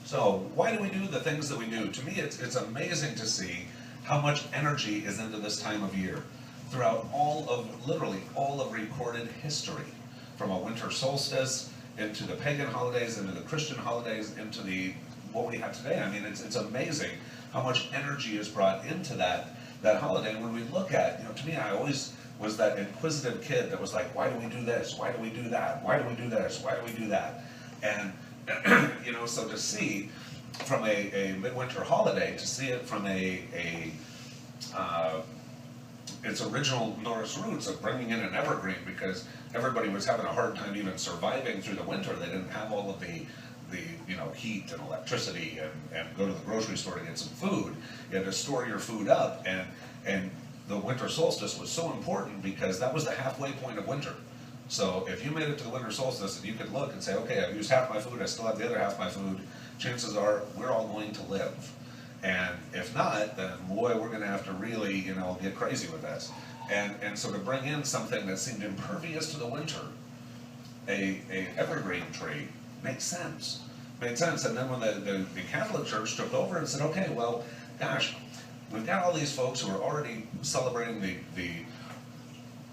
So why do we do the things that we do? To me, it's amazing to see how much energy is into this time of year throughout literally all of recorded history, from a winter solstice into the pagan holidays, into the Christian holidays, into what we have today. I mean, it's amazing how much energy is brought into that holiday. And when we look at, to me, I always was that inquisitive kid that was like, why do we do this? Why do we do that? Why do we do this? Why do we do that? And so to see from a midwinter holiday, to see it from its original Norse roots of bringing in an evergreen, because everybody was having a hard time even surviving through the winter. They didn't have all of the heat and electricity and go to the grocery store to get some food. You had to store your food up, and the winter solstice was so important because that was the halfway point of winter. So if you made it to the winter solstice and you could look and say, okay, I've used half my food, I still have the other half my food, chances are we're all going to live. And if not, then boy, we're going to have to really, get crazy with this. And so to bring in something that seemed impervious to the winter, a evergreen tree, makes sense. Made sense. And then when the Catholic Church took over and said, okay, well, gosh, we've got all these folks who are already celebrating the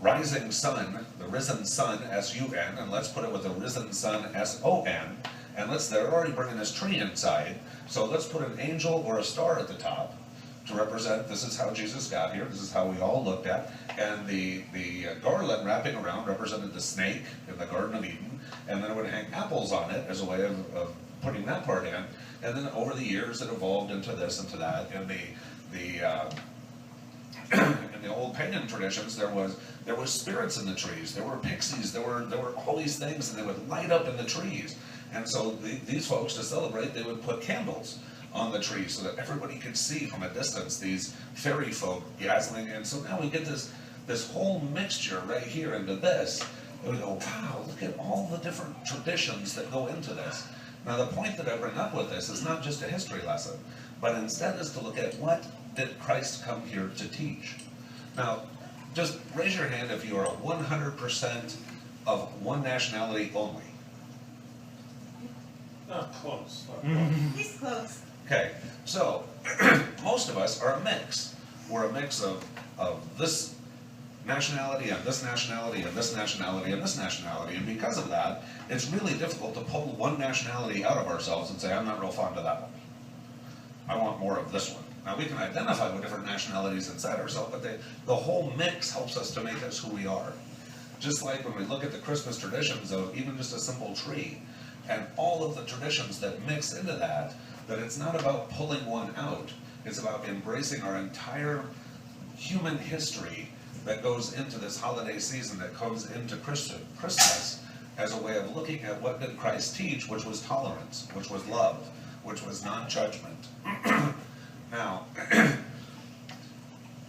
rising sun, the risen sun, S-U-N, and let's put it with the risen sun, S-O-N, and they're already bringing this tree inside, so let's put an angel or a star at the top to represent this is how Jesus got here, this is how we all looked at, and the garland wrapping around represented the snake in the Garden of Eden, and then it would hang apples on it as a way of putting that part in, and then over the years it evolved into this and to that, and in the old pagan traditions, there was spirits in the trees. There were pixies. There were all these things, and they would light up in the trees. And so these folks, to celebrate, they would put candles on the tree so that everybody could see from a distance these fairy folk dazzling. And so now we get this whole mixture right here into this. And we go, wow, look at all the different traditions that go into this. Now the point that I bring up with this is not just a history lesson, but instead is to look at what did Christ come here to teach. Now, just raise your hand if you are 100% of one nationality only. Not close. He's close. Okay, so most of us are a mix. We're a mix of this nationality and this nationality and this nationality and this nationality, and because of that, it's really difficult to pull one nationality out of ourselves and say, I'm not real fond of that one. I want more of this one. Now we can identify with different nationalities inside ourselves, but the whole mix helps us to make us who we are. Just like when we look at the Christmas traditions of even just a simple tree, and all of the traditions that mix into that it's not about pulling one out, it's about embracing our entire human history that goes into this holiday season, that comes into Christmas, as a way of looking at what did Christ teach, which was tolerance, which was love, which was non-judgment. Now,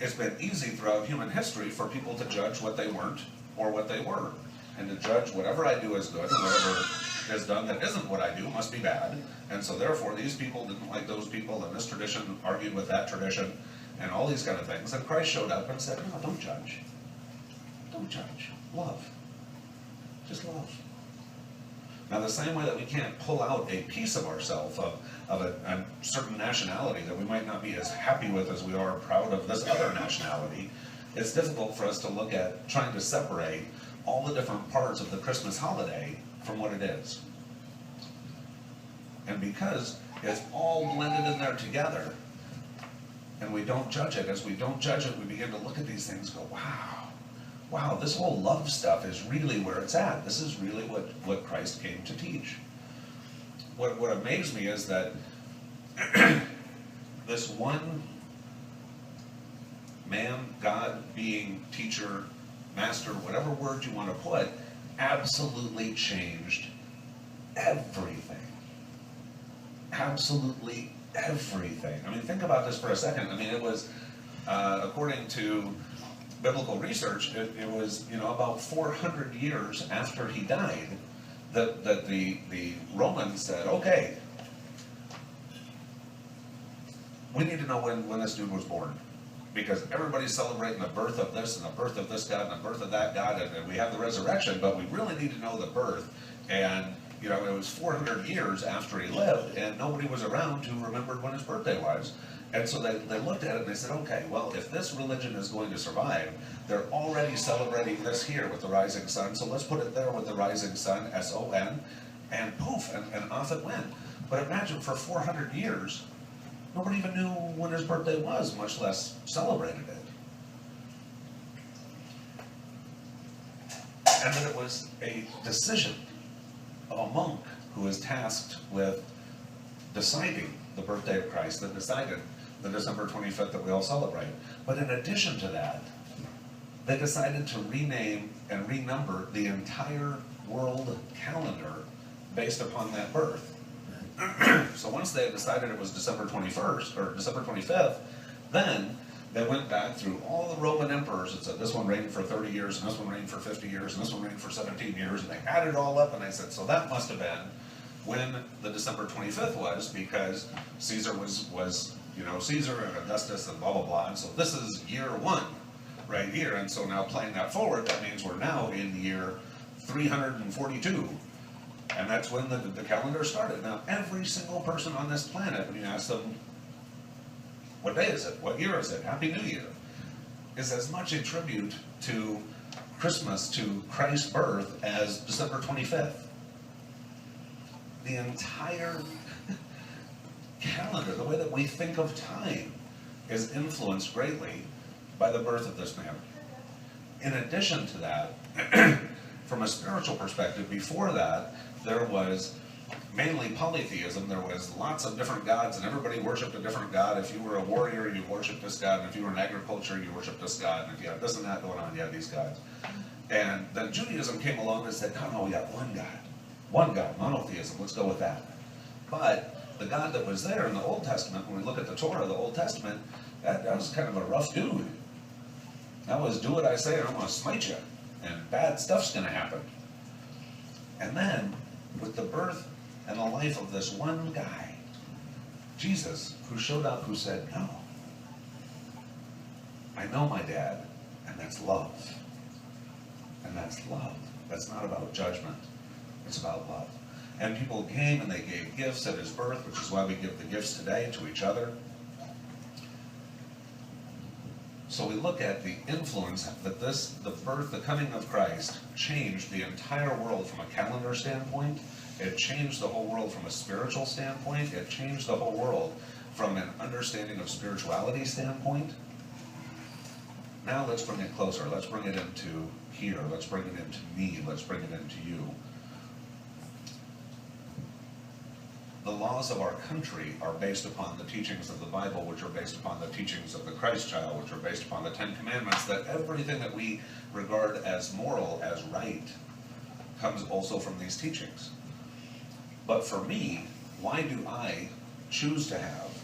it's been easy throughout human history for people to judge what they weren't or what they were, and to judge whatever I do as good and whatever is done that isn't what I do must be bad. And so therefore these people didn't like those people, and this tradition argued with that tradition, and all these kind of things. And Christ showed up and said, no, don't judge. Don't judge. Love. Just love. Now the same way that we can't pull out a piece of ourselves, of a certain nationality that we might not be as happy with as we are proud of this other nationality, it's difficult for us to look at trying to separate all the different parts of the Christmas holiday from what it is. And because it's all blended in there together, and we don't judge it, as we don't judge it, we begin to look at these things and go, wow, this whole love stuff is really where it's at. This is really what Christ came to teach. What amazed me is that this one man, God, being, teacher, master, whatever word you want to put, absolutely changed everything. Absolutely everything. I mean, think about this for a second. I mean, it was, according to biblical research, it was, about 400 years after he died that the Romans said, okay, we need to know when this dude was born, because everybody's celebrating the birth of this and the birth of this God and the birth of that God, and we have the resurrection, but we really need to know the birth. And You know, it was 400 years after he lived, and nobody was around who remembered when his birthday was. And so they looked at it and they said, okay, well, if this religion is going to survive, they're already celebrating this here with the rising sun, so let's put it there with the rising sun, S-O-N, and poof, and off it went. But imagine for 400 years, nobody even knew when his birthday was, much less celebrated it. And then it was a decision of a monk who was tasked with deciding the birthday of Christ, that decided the December 25th that we all celebrate. But in addition to that, they decided to rename and renumber the entire world calendar based upon that birth. So once they had decided it was December 21st, or December 25th, then they went back through all the Roman emperors and said, this one reigned for 30 years, and this one reigned for 50 years, and this one reigned for 17 years, and they added it all up, and they said, so that must have been when the December 25th was, because Caesar was you know, Caesar and Augustus and blah, blah, blah, and so this is year one right here, and so now playing that forward, that means we're now in year 342, and that's when the calendar started. Now, every single person on this planet, when you ask them, what day is it? What year is it? Happy New Year, is as much a tribute to Christmas, to Christ's birth, as December 25th. The entire calendar, the way that we think of time, is influenced greatly by the birth of this man. In addition to that, from a spiritual perspective, before that, there was mainly polytheism. There was lots of different gods, and everybody worshipped a different god. If you were a warrior, you worshipped this god, and if you were in agriculture, you worshipped this god, and if you had this and that going on, you had these gods. And then Judaism came along and said, no, we got one god, monotheism, let's go with that. But the God that was there in the Old Testament, when we look at the Torah, the Old Testament, that was kind of a rough dude. That was, do what I say or I'm going to smite you, and bad stuff's going to happen. And then, with the birth and the life of this one guy, Jesus, who showed up, who said, no, I know my dad, and that's love. And that's love. That's not about judgment. It's about love. And people came and they gave gifts at his birth, which is why we give the gifts today to each other. So we look at the influence that the birth, the coming of Christ, changed the entire world from a calendar standpoint. It changed the whole world from a spiritual standpoint. It changed the whole world from an understanding of spirituality standpoint. Now let's bring it closer. Let's bring it into here. Let's bring it into me. Let's bring it into you. The laws of our country are based upon the teachings of the Bible, which are based upon the teachings of the Christ child, which are based upon the Ten Commandments, that everything that we regard as moral, as right, comes also from these teachings. But for me, why do I choose to have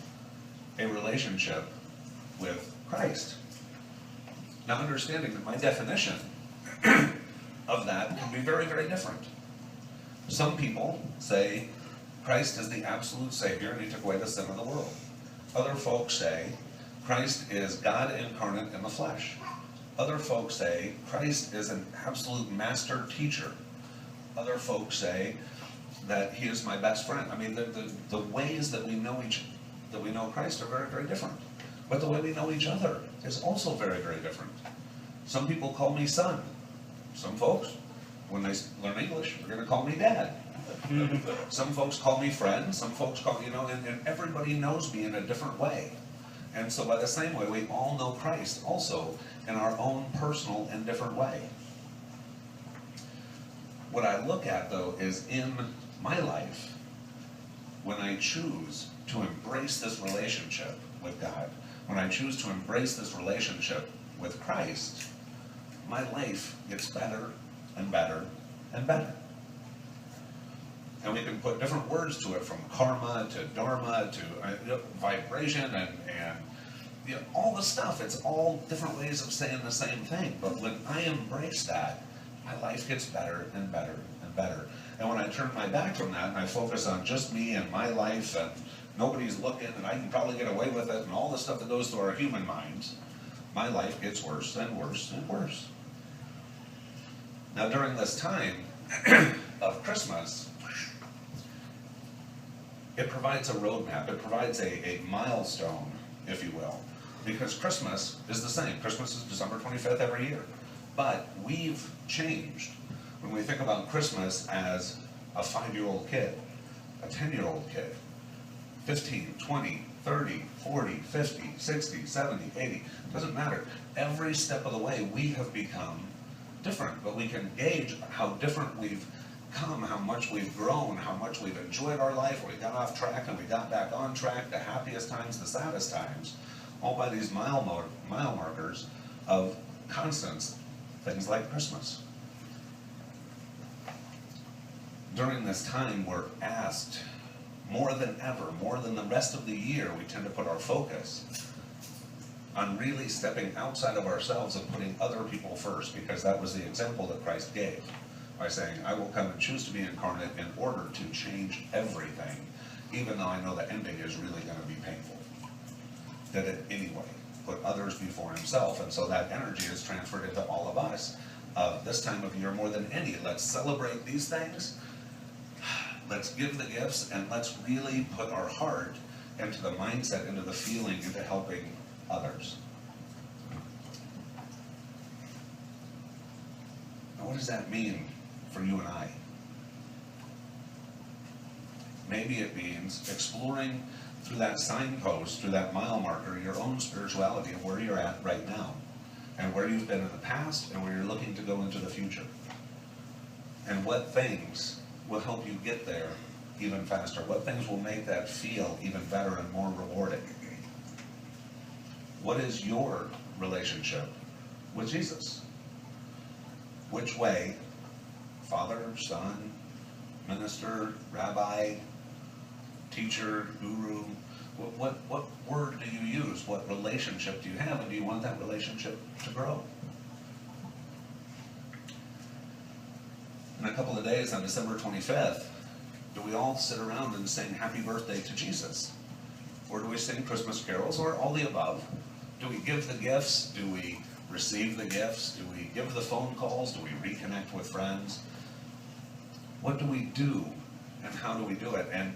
a relationship with Christ? Now, understanding that my definition of that can be very, very different. Some people say Christ is the absolute Savior and he took away the sin of the world. Other folks say Christ is God incarnate in the flesh. Other folks say Christ is an absolute master teacher. Other folks say that he is my best friend. I mean, the ways that we know Christ are very, very different. But the way we know each other is also very, very different. Some people call me son. Some folks, when they learn English, are going to call me dad. Some folks call me friend. Some folks call, and everybody knows me in a different way. And so by the same way, we all know Christ also in our own personal and different way. What I look at, though, is in my life, when I choose to embrace this relationship with God, when I choose to embrace this relationship with Christ, my life gets better and better and better. And we can put different words to it, from karma to dharma to vibration and all the stuff. It's all different ways of saying the same thing. But when I embrace that, my life gets better and better and better. And when I turn my back from that and I focus on just me and my life and nobody's looking and I can probably get away with it and all the stuff that goes through our human minds, my life gets worse and worse and worse. Now during this time, of Christmas, it provides a roadmap, it provides a milestone, if you will, because Christmas is the same. Christmas is December 25th every year. But we've changed. When we think about Christmas as a 5-year-old kid, a 10-year-old kid, 15, 20, 30, 40, 50, 60, 70, 80, doesn't matter. Every step of the way we have become different, but we can gauge how different we've come, how much we've grown, how much we've enjoyed our life, we got off track and we got back on track, the happiest times, the saddest times, all by these mile markers of constants, things like Christmas. During this time, we're asked more than ever, more than the rest of the year, we tend to put our focus on really stepping outside of ourselves and putting other people first, because that was the example that Christ gave by saying, I will come and choose to be incarnate in order to change everything, even though I know the ending is really going to be painful. Did it anyway, put others before himself, and so that energy is transferred into all of us. This time of year more than any, let's celebrate these things, let's give the gifts, and let's really put our heart into the mindset, into the feeling, into helping others. Now, what does that mean for you and I? Maybe it means exploring through that signpost, through that mile marker, your own spirituality of where you're at right now, and where you've been in the past, and where you're looking to go into the future. And what things will help you get there even faster? What things will make that feel even better and more rewarding? What is your relationship with Jesus? Which way, Father, Son, minister, rabbi, teacher, guru, what word do you use? What relationship do you have? And do you want that relationship to grow? In a couple of days, on December 25th, do we all sit around and sing happy birthday to Jesus? Or do we sing Christmas carols, or all the above? Do we give the gifts? Do we receive the gifts? Do we give the phone calls? Do we reconnect with friends? What do we do, and how do we do it? And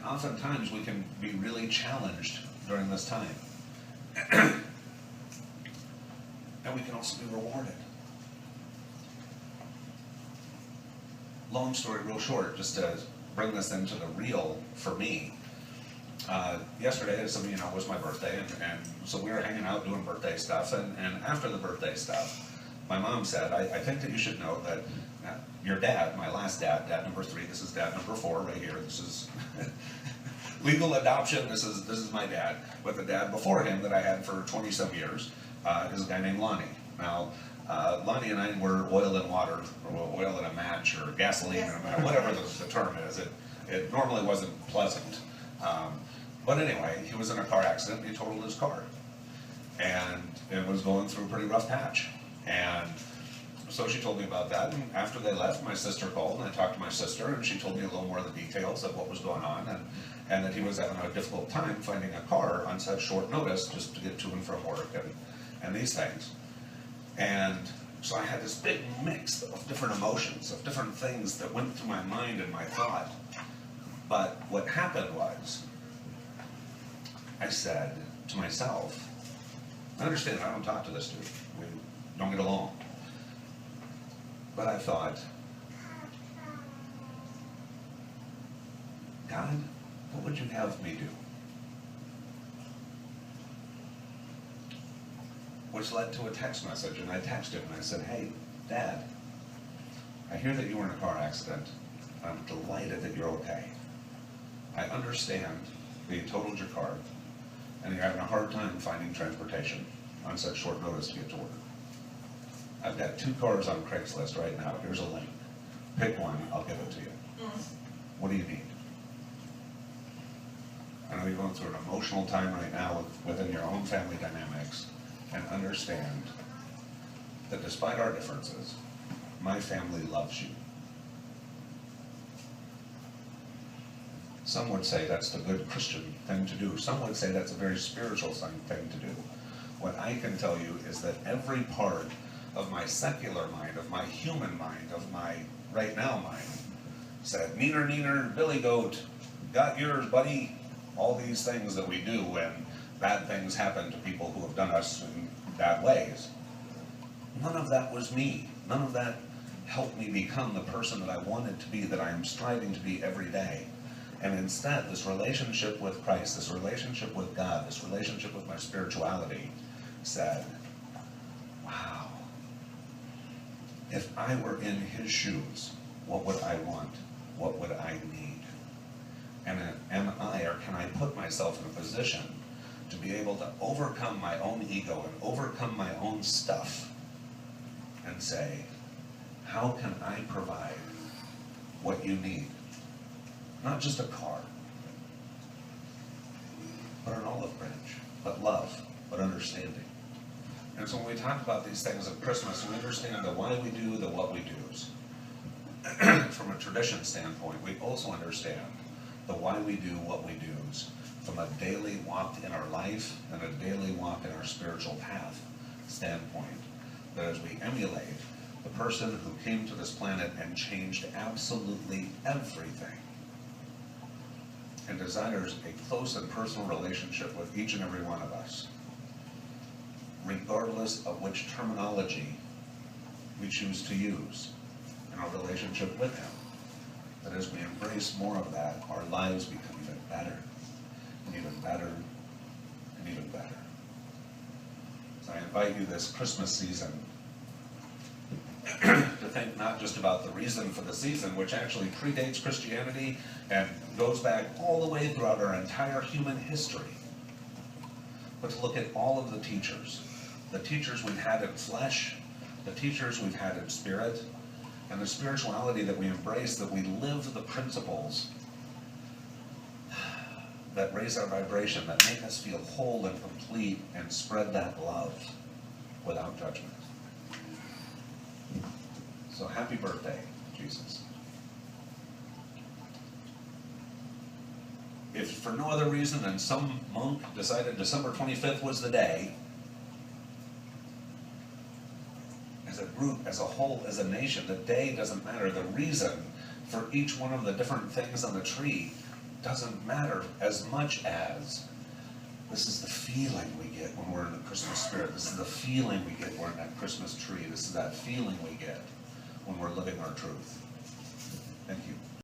oftentimes we can be really challenged during this time. And we can also be rewarded. Long story real short, just to bring this into the real for me. Yesterday, as some of you know, was my birthday, and so we were hanging out doing birthday stuff, and after the birthday stuff, my mom said, I think that you should know that your dad, my last dad, dad number 3, this is dad number 4 right here, this is legal adoption, this is my dad, but the dad before him that I had for 20-some years is a guy named Lonnie. Now, Lonnie and I were oil and water, or oil in a match, or gasoline in a match, whatever the term is. It normally wasn't pleasant. But anyway, he was in a car accident, and he totaled his car. And it was going through a pretty rough patch. And so she told me about that, and after they left, my sister called, and I talked to my sister, and she told me a little more of the details of what was going on, and that he was having a difficult time finding a car on such short notice just to get to and from work and these things. And so I had this big mix of different emotions, of different things that went through my mind and my thought. But what happened was, I said to myself, I understand, I don't talk to this dude, we don't get along. But I thought, God, what would you have me do? Which led to a text message, and I texted him and I said, hey, Dad, I hear that you were in a car accident. I'm delighted that you're okay. I understand that you totaled your car, and you're having a hard time finding transportation on such short notice to get to work. I've got 2 cars on Craigslist right now. Here's a link. Pick one, I'll give it to you. What do you need? I know you're going through an emotional time right now within your own family dynamics, and understand that despite our differences, my family loves you. Some would say that's the good Christian thing to do. Some would say that's a very spiritual thing to do. What I can tell you is that every part of my secular mind, of my human mind, of my right now mind, said, "Neener, neener, billy goat, got yours, buddy." All these things that we do when bad things happen to people who have done us in bad ways. None of that was me. None of that helped me become the person that I wanted to be, that I am striving to be every day. And instead, this relationship with Christ, this relationship with God, this relationship with my spirituality said, wow, if I were in his shoes, what would I want? What would I need? And am I, or can I put myself in a position to be able to overcome my own ego and overcome my own stuff and say, how can I provide what you need? Not just a car, but an olive branch, but love, but understanding. And so when we talk about these things at Christmas, we understand the why we do, the what we do's. From a tradition standpoint, we also understand the why we do what we do's from a daily walk in our life and a daily walk in our spiritual path standpoint. That as we emulate the person who came to this planet and changed absolutely everything, and desires a close and personal relationship with each and every one of us, regardless of which terminology we choose to use in our relationship with him. That as we embrace more of that, our lives become even better, and even better, and even better. So I invite you this Christmas season to think not just about the reason for the season, which actually predates Christianity and goes back all the way throughout our entire human history, but to look at all of the teachers we've had in flesh, the teachers we've had in spirit, and the spirituality that we embrace, that we live the principles that raise our vibration, that make us feel whole and complete, and spread that love without judgment. So happy birthday, Jesus. If for no other reason than some monk decided December 25th was the day, as a group, as a whole, as a nation, the day doesn't matter. The reason for each one of the different things on the tree doesn't matter as much as this is the feeling we get when we're in the Christmas spirit. This is the feeling we get when we're in that Christmas tree. This is that feeling we get when we're living our truth. Thank you.